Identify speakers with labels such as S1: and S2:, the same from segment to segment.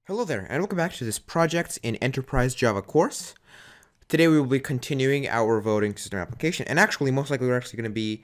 S1: Hello there, and welcome back to this Projects in Enterprise Java course. Today we will be continuing our voting system application, and actually, most likely, we're actually going to be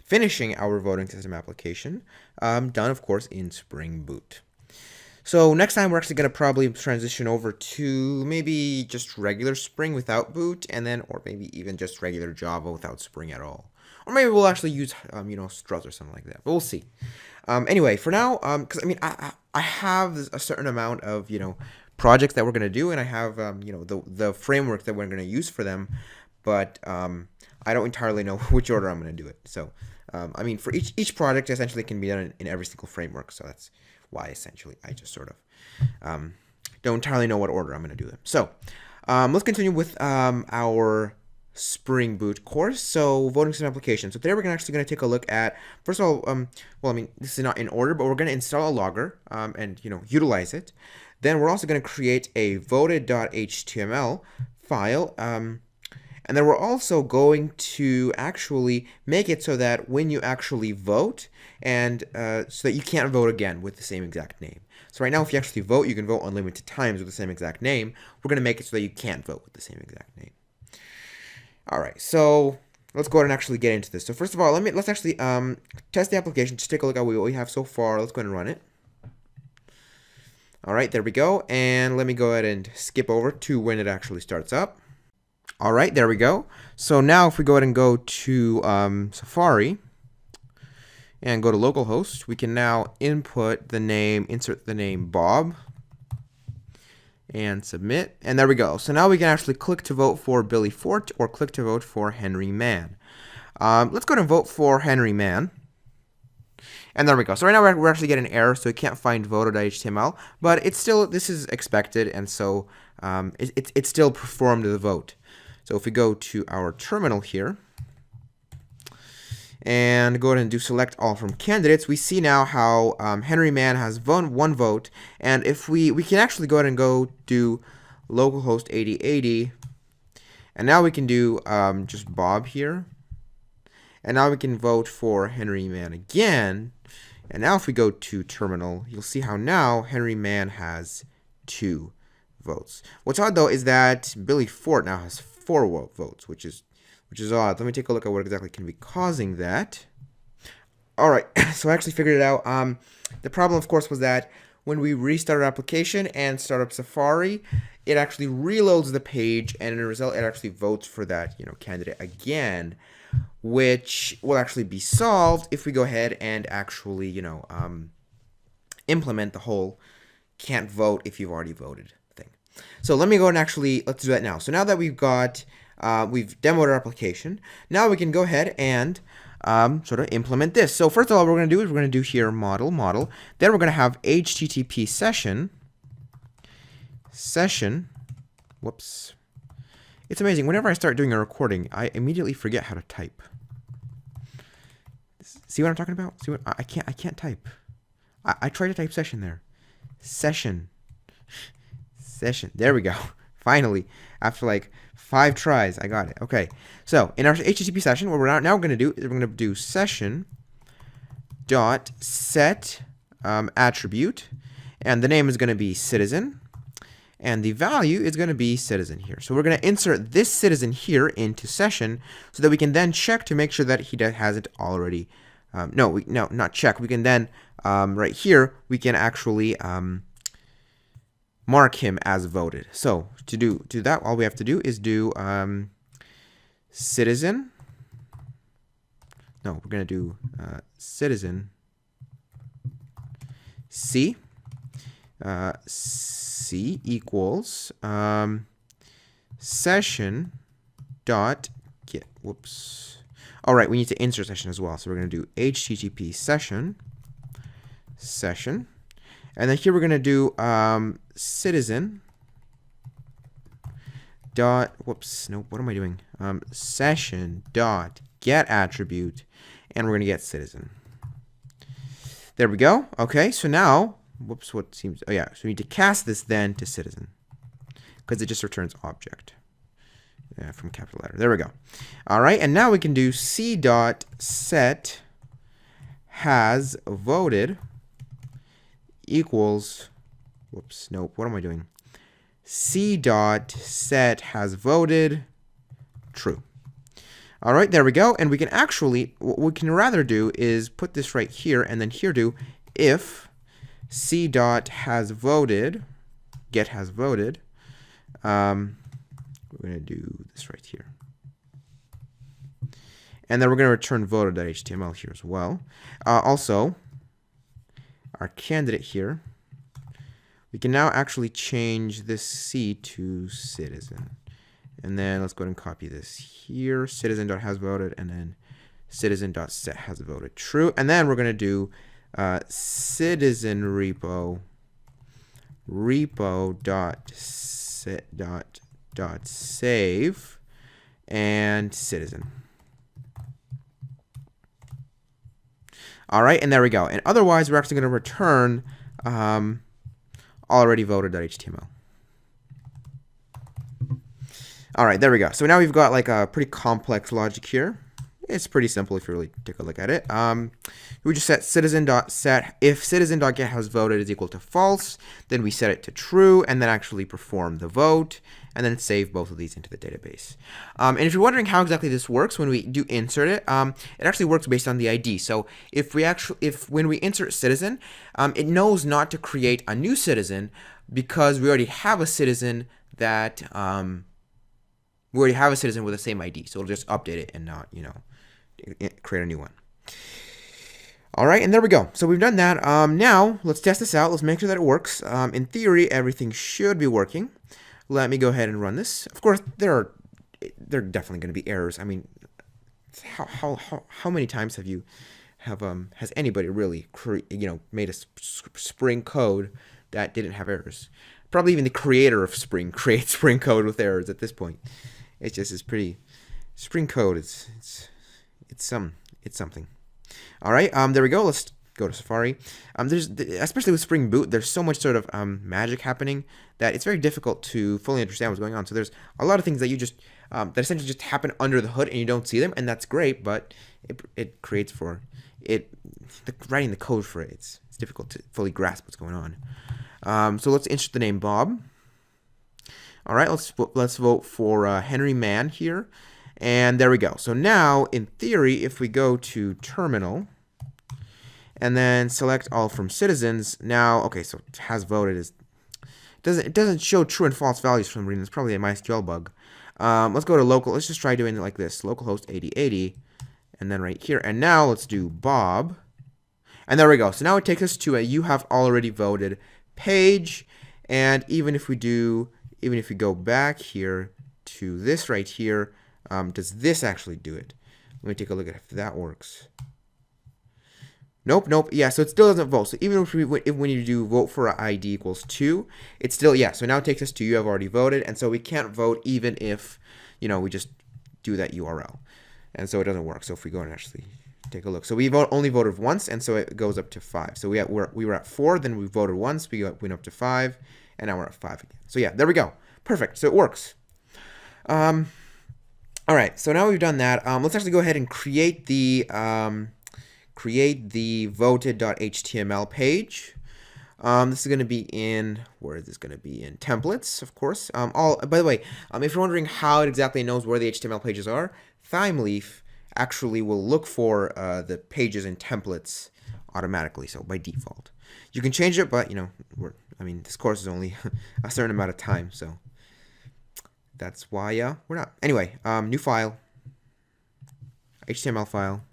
S1: finishing our voting system application, done, of course, in Spring Boot. So next time, we're actually going to probably transition over to maybe just regular Spring without Boot, and then, or maybe even just regular Java without Spring at all. Or maybe we'll actually use, Struts or something like that, but we'll see. Anyway, for now, because I have a certain amount of projects that we're gonna do, and I have the framework that we're gonna use for them, but I don't entirely know which order I'm gonna do it. So for each project, essentially can be done in every single framework. So that's why essentially I just sort of don't entirely know what order I'm gonna do them. So let's continue with our Spring Boot course. So voting system application. So today we're actually going to take a look at, first of all, this is not in order, but we're going to install a logger and utilize it. Then we're also going to create a voted.html file. And then we're also going to actually make it so that when you actually vote, and so that you can't vote again with the same exact name. So right now, if you actually vote, you can vote unlimited times with the same exact name. We're going to make it so that you can't vote with the same exact name. All right, so let's go ahead and actually get into this. So first of all, let's actually test the application. Just take a look at what we have so far. Let's go ahead and run it. All right, there we go. And let me go ahead and skip over to when it actually starts up. All right, there we go. So now if we go ahead and go to Safari and go to localhost, we can now insert the name Bob, and submit, and there we go. So now we can actually click to vote for Billy Fort or click to vote for Henry Mann. Let's go and vote for Henry Mann. And there we go. So right now we're actually getting an error, so we can't find voter.html, but it's still, this is expected, and so it's still performed the vote. So if we go to our terminal here, and go ahead and do select all from candidates, we see now how Henry Mann has one vote, and if we can actually go ahead and go do localhost 8080, and now we can do just Bob here, and now we can vote for Henry Mann again, and now if we go to terminal, you'll see how now Henry Mann has 2 votes. What's odd though is that Billy Fort now has 4 votes, which is odd. Let me take a look at what exactly can be causing that. All right, so I actually figured it out. The problem, of course, was that when we restart our application and start up Safari, it actually reloads the page, and in a result, it actually votes for that candidate again, which will actually be solved if we go ahead and actually implement the whole can't vote if you've already voted thing. So let me go and actually let's do that now. So now that we've got we've demoed our application, now we can go ahead and sort of implement this. So first of all, what we're going to do is we're going to do here model. Then we're going to have HTTP session. Whoops. It's amazing. Whenever I start doing a recording, I immediately forget how to type. See what I'm talking about? See what I can't type. I tried to type session there. Session. There we go. Finally, after like 5 tries, I got it. Okay, so in our HTTP session, what we're now going to do is we're going to do session dot set attribute, and the name is going to be citizen, and the value is going to be citizen here. So we're going to insert this citizen here into session so that we can then check to make sure that he hasn't already. No, not check. We can then right here we can actually mark him as voted. So to do that, all we have to do is do citizen. No, we're going to do citizen C. C equals session dot get. Whoops. All right, we need to insert session as well. So we're going to do HTTP session. And then here we're going to do citizen dot, whoops, no, what am I doing? Session dot get attribute, and we're going to get citizen. There we go. Okay, so now, whoops, what seems, oh yeah, so we need to cast this then to citizen, because it just returns object from capital letter. There we go. All right, and now we can do c dot set has voted equals whoops, nope, what am I doing? C dot set has voted true. All right, there we go. And we can actually, what we can rather do is put this right here and then here do if C dot has voted, get has voted. We're going to do this right here. And then we're going to return voted.html here as well. Also, our candidate here, we can now actually change this C to citizen. And then let's go ahead and copy this here. Citizen.hasVoted and then citizen.set has voted true. And then we're going to do citizen repo.save and citizen. All right, and there we go. And otherwise, we're actually going to return already voted.html. All right, there we go. So now we've got like a pretty complex logic here. It's pretty simple if you really take a look at it. We just set citizen.set. If citizen.get has voted is equal to false, then we set it to true and then actually perform the vote and then save both of these into the database. And if you're wondering how exactly this works when we do insert it, it actually works based on the ID. So if when we insert citizen, it knows not to create a new citizen because we already have a citizen that we already have a citizen with the same ID. So it'll just update it and not, create a new one. All right, and there we go. So we've done that. Now let's test this out. Let's make sure that it works. In theory, everything should be working. Let me go ahead and run this. Of course, there are definitely going to be errors. I mean, how many times has anybody really made a Spring code that didn't have errors? Probably even the creator of Spring creates Spring code with errors at this point. It's pretty Spring code. It's something. All right, there we go. Let's go to Safari. Especially with Spring Boot, there's so much sort of magic happening that it's very difficult to fully understand what's going on. So there's a lot of things that you just that essentially just happen under the hood and you don't see them, and that's great. But it creates for it writing the code for it. It's difficult to fully grasp what's going on. So let's insert the name Bob. All right, let's vote for Henry Mann here. And there we go. So now, in theory, if we go to terminal and then select all from citizens, now, okay, so has voted it doesn't show true and false values for some reason. It's probably a MySQL bug. Let's go to local. Let's just try doing it like this: localhost 8080, and then right here. And now let's do Bob, and there we go. So now it takes us to a you have already voted page. And even if we go back here to this right here. Does this actually do it? Let me take a look at if that works. Nope. Yeah, so it still doesn't vote. So even when you do vote for ID equals 2, it's still, yeah. So now it takes us to you have already voted. And so we can't vote even if, we just do that URL. And so it doesn't work. So if we go and actually take a look. So we only voted once, and so it goes up to 5. So we were at 4, then we voted once, we went up to 5, and now we're at 5 again. So yeah, there we go. Perfect. So it works. All right, so now we've done that. Let's actually go ahead and create the voted.html page. This is going to be in, where is this going to be? In templates, of course. By the way, if you're wondering how it exactly knows where the HTML pages are, Thymeleaf actually will look for the pages in templates automatically, so by default. You can change it, but this course is only a certain amount of time, so. That's why we're not. Anyway, new file. HTML file.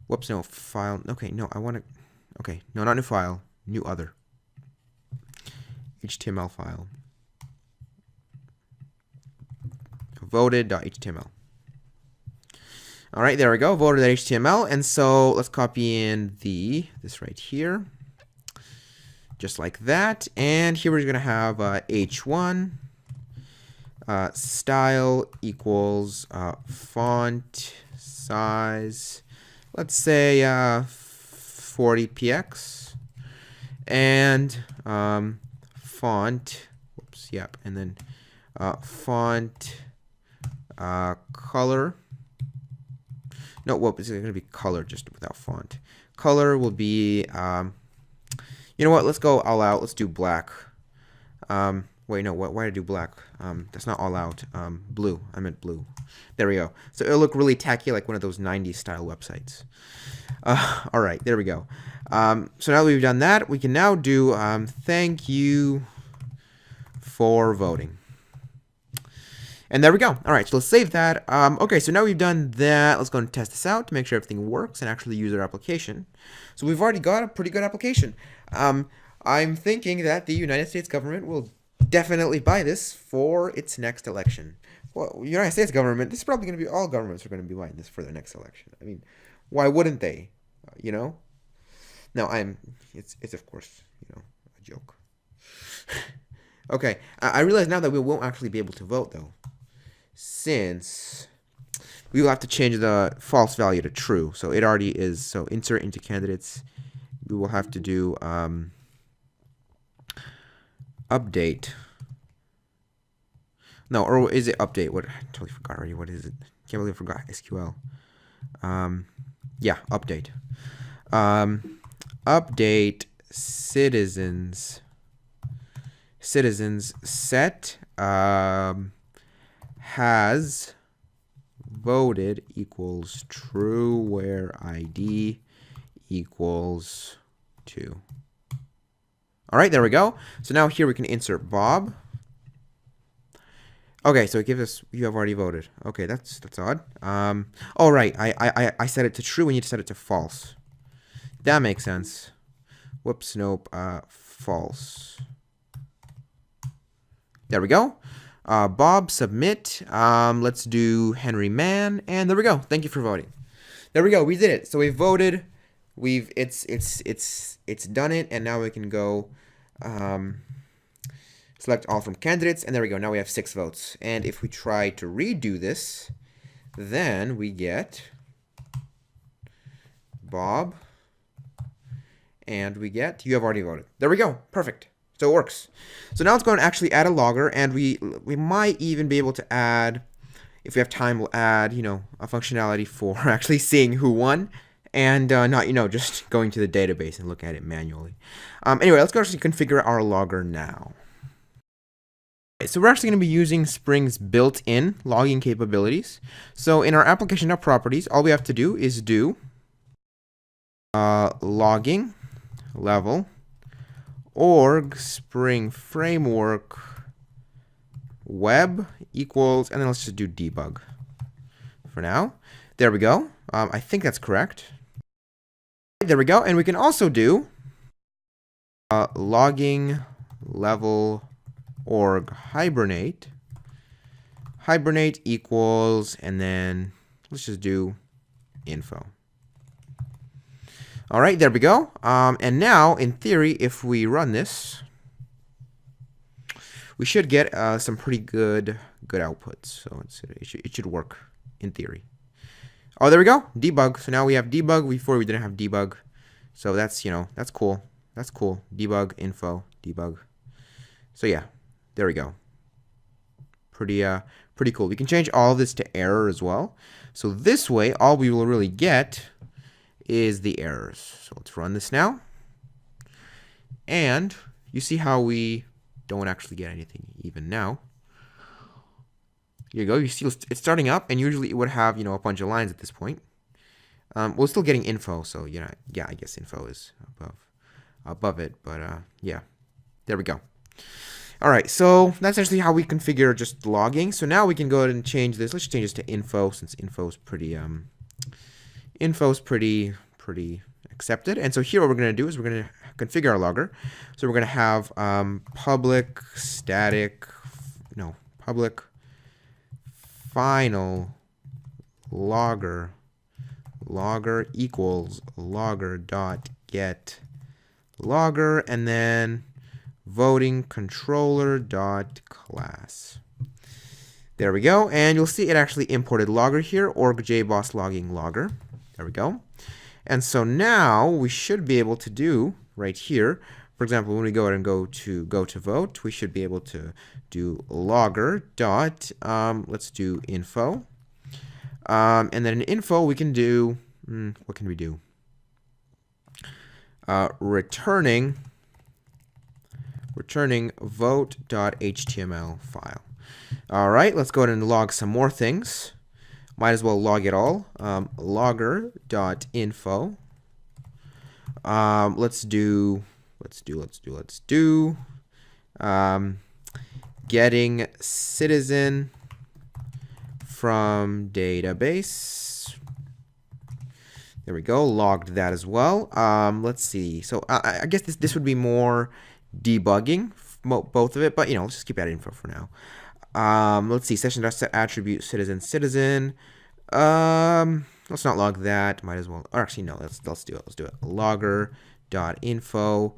S1: Whoops, no, file. Okay, no, I want to. Okay, no, not new file. New other. HTML file. Voted.html. All right, there we go. Voted.html. And so let's copy in this right here. Just like that. And here we're going to have h1. Style equals font size, let's say 40 px, and font, whoops, yep, and then font color. No, whoop, it's going to be color just without font. Color will be You know what? Let's go all out. Let's do black. Wait, no. Why did I do black? That's not all out. Blue. I meant blue. There we go. So it'll look really tacky, like one of those 90s style websites. All right, there we go. So now that we've done that, we can now do thank you for voting. And there we go. All right, so let's save that. Okay, so now we've done that. Let's go and test this out to make sure everything works and actually use our application. So we've already got a pretty good application. I'm thinking that the United States government will definitely buy this for its next election. Well, United States government, this is probably going to be all governments are going to be buying this for their next election. I mean, why wouldn't they? You know? No, it's of course, a joke. Okay, I realize now that we won't actually be able to vote though, since we will have to change the false value to true. So it already is. So insert into candidates. We will have to do update. No, or is it update? What? I totally forgot already. What is it? Can't believe I forgot SQL. Yeah, update. Update citizens set has voted equals true where ID equals 2. All right, there we go. So now here we can insert Bob. Okay, so it gives us you have already voted. Okay, that's odd. Oh right, I set it to true. We need to set it to false. That makes sense. Whoops, nope. False. There we go. Bob, submit. Let's do Henry Mann, and there we go. Thank you for voting. There we go. We did it. So we voted. It's done it, and now we can go select all from candidates, and there we go. Now we have 6 votes. And if we try to redo this, then we get Bob, and we get you have already voted. There we go. Perfect. So it works. So now let's go and actually add a logger, and we might even be able to add, if we have time, we'll add, a functionality for actually seeing who won, and not, just going to the database and look at it manually. Anyway, let's go actually configure our logger now. Okay, so we're actually going to be using Spring's built-in logging capabilities. So in our application.properties, all we have to do is do logging level org spring framework web equals, and then let's just do debug for now. There we go. I think that's correct. There we go. And we can also do logging level org hibernate equals, and then let's just do info. All right, there we go. And now, in theory, if we run this, we should get some pretty good outputs. So it should work in theory. Oh, there we go. Debug. So now we have debug. Before we didn't have debug. So that's that's cool. That's cool. Debug info debug. So yeah, there we go. Pretty cool. We can change all of this to error as well. So this way, all we will really get is the errors. So let's run this now. And you see how we don't actually get anything even now. Here you go. You see it's starting up, and usually it would have, a bunch of lines at this point. We're still getting info, so yeah, I guess info is above it, but yeah. There we go. All right, so that's actually how we configure just logging. So now we can go ahead and change this. Let's change this to info, since info is pretty accepted. And so here what we're going to do is we're going to configure our logger. So we're going to have public final logger equals logger dot get logger, and then voting controller dot class. There we go, and you'll see it actually imported logger here, org jboss logging logger. There we go. And so now we should be able to do right here, for example, when we go ahead and go to vote, we should be able to do logger dot let's do info, and then in info we can do what can we do? Returning returning vote.html file. All right, let's go ahead and log some more things. Might as well log it all. Logger.info. Let's do getting citizen from database. There we go, logged that as well. Let's see. So I guess this would be more debugging, both of it, but let's just keep that info for now. Let's see, session.set attribute citizen. Let's not log that. Might as well. Or actually, no. Let's do it. Let's do it. Logger.info.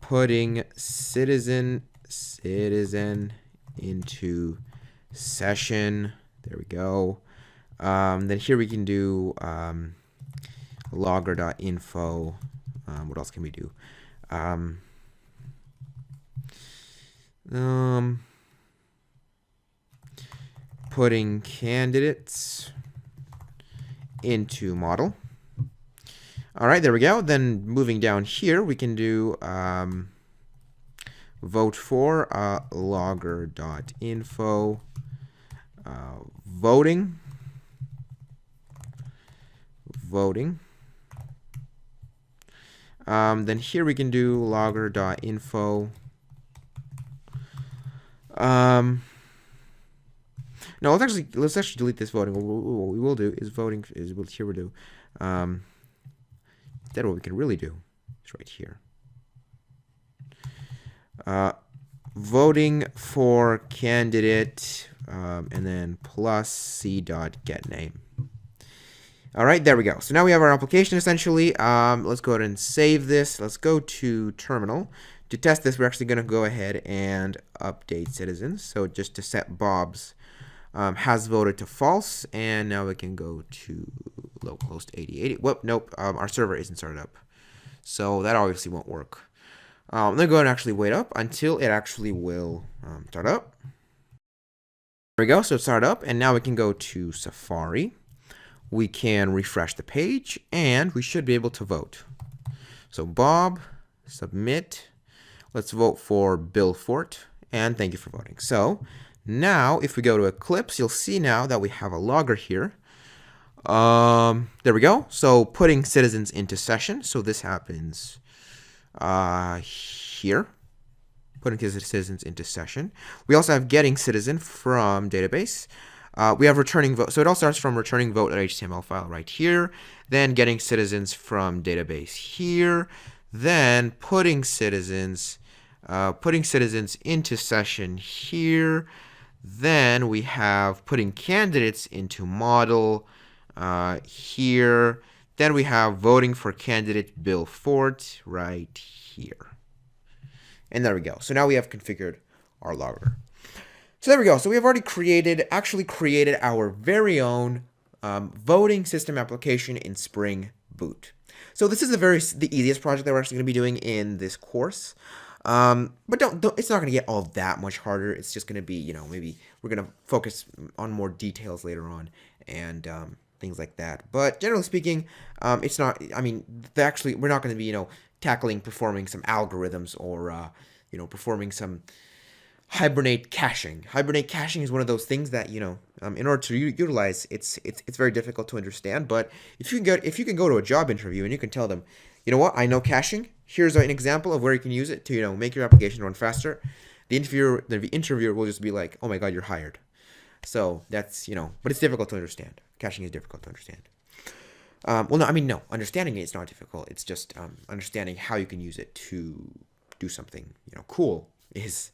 S1: Putting citizen into session. There we go. Then here we can do logger.info. What else can we do? Putting candidates into model. All right, there we go. Then moving down here, we can do vote for logger.info voting. Then here we can do logger.info. No, let's actually delete this voting. What we will do is voting is here we do. Instead, what we can really do is right here. Voting for candidate, and then plus c.getName. All right, there we go. So now we have our application essentially. Let's go ahead and save this. Let's go to terminal. To test this, we're actually going to go ahead and update citizens. So just to set Bob's has voted to false, and now we can go to localhost 8080. Whoop, nope, our server isn't started up, so that obviously won't work. I'm gonna go ahead and actually wait up until it actually will start up. There we go, so it started up, and now we can go to Safari. We can refresh the page, and we should be able to vote. So Bob, submit. Let's vote for Bill Fort, and thank you for voting. So now, if we go to Eclipse, you'll see now that we have a logger here. There we go. So putting citizens into session. So this happens here. Putting citizens into session. We also have getting citizen from database. We have returning vote. So it all starts from returning vote.html file right here. Then getting citizens from database here. Then putting citizens into session here. Then we have putting candidates into model here. Then we have voting for candidate Bill Fort right here. And there we go. So now we have configured our logger. So there we go. So we have already created our very own voting system application in Spring Boot. So this is the easiest project that we're actually going to be doing in this course. But don't it's not going to get all that much harder. It's just going to be, maybe we're going to focus on more details later on and things like that. But generally speaking, it's not, we're not going to be, performing some algorithms or, performing some Hibernate caching. Hibernate caching is one of those things that, in order to utilize, it's very difficult to understand. But if you can go to a job interview and you can tell them, you know what, I know caching. Here's an example of where you can use it to, make your application run faster. The interviewer will just be like, oh my God, you're hired. So that's, but it's difficult to understand. Caching is difficult to understand. Understanding it is not difficult. It's just understanding how you can use it to do something, cool is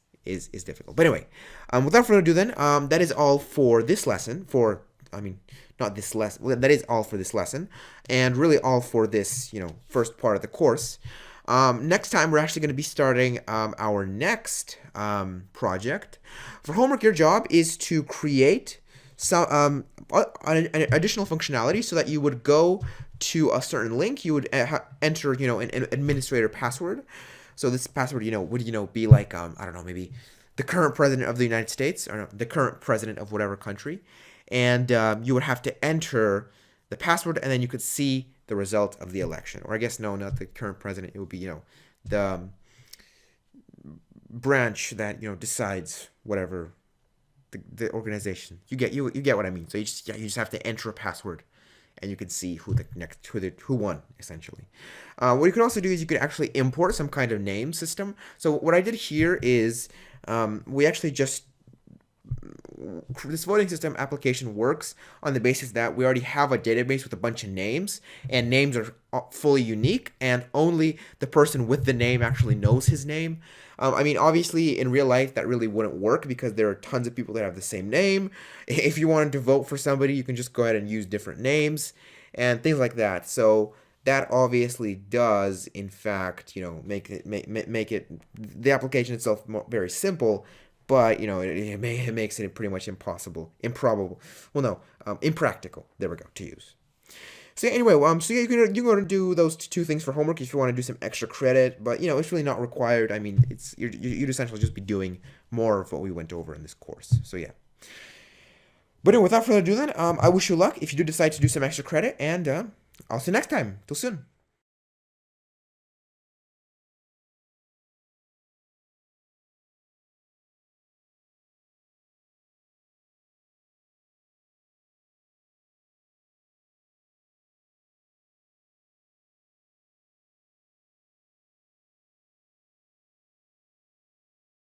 S1: difficult. But anyway, without further ado then, that is all for this lesson. That is all for this lesson, and really all for this, first part of the course. Next time, we're actually going to be starting our next project. For homework, your job is to create some an additional functionality so that you would go to a certain link. You would enter, an administrator password. So this password, would, be like, I don't know, maybe the current president of the United States, or the current president of whatever country. And you would have to enter the password, and then you could see the result of the election. Or I guess no, not the current president. It would be the branch that decides whatever the organization. You get what I mean. So you just have to enter a password, and you can see who won essentially. What you can also do is you could actually import some kind of name system. So what I did here is we actually just this voting system application works on the basis that we already have a database with a bunch of names, and names are fully unique, and only the person with the name actually knows his name. I mean, obviously, in real life, that really wouldn't work because there are tons of people that have the same name. If you wanted to vote for somebody, you can just go ahead and use different names and things like that. So that obviously does, in fact, make it the application itself very simple. But it makes it pretty much improbable. Well, no, impractical. There we go, to use. So yeah, anyway, so yeah, you're gonna do those two things for homework if you want to do some extra credit, but it's really not required. I mean, you'd essentially just be doing more of what we went over in this course. So yeah. But anyway, without further ado, then, I wish you luck if you do decide to do some extra credit, and I'll see you next time. Till soon.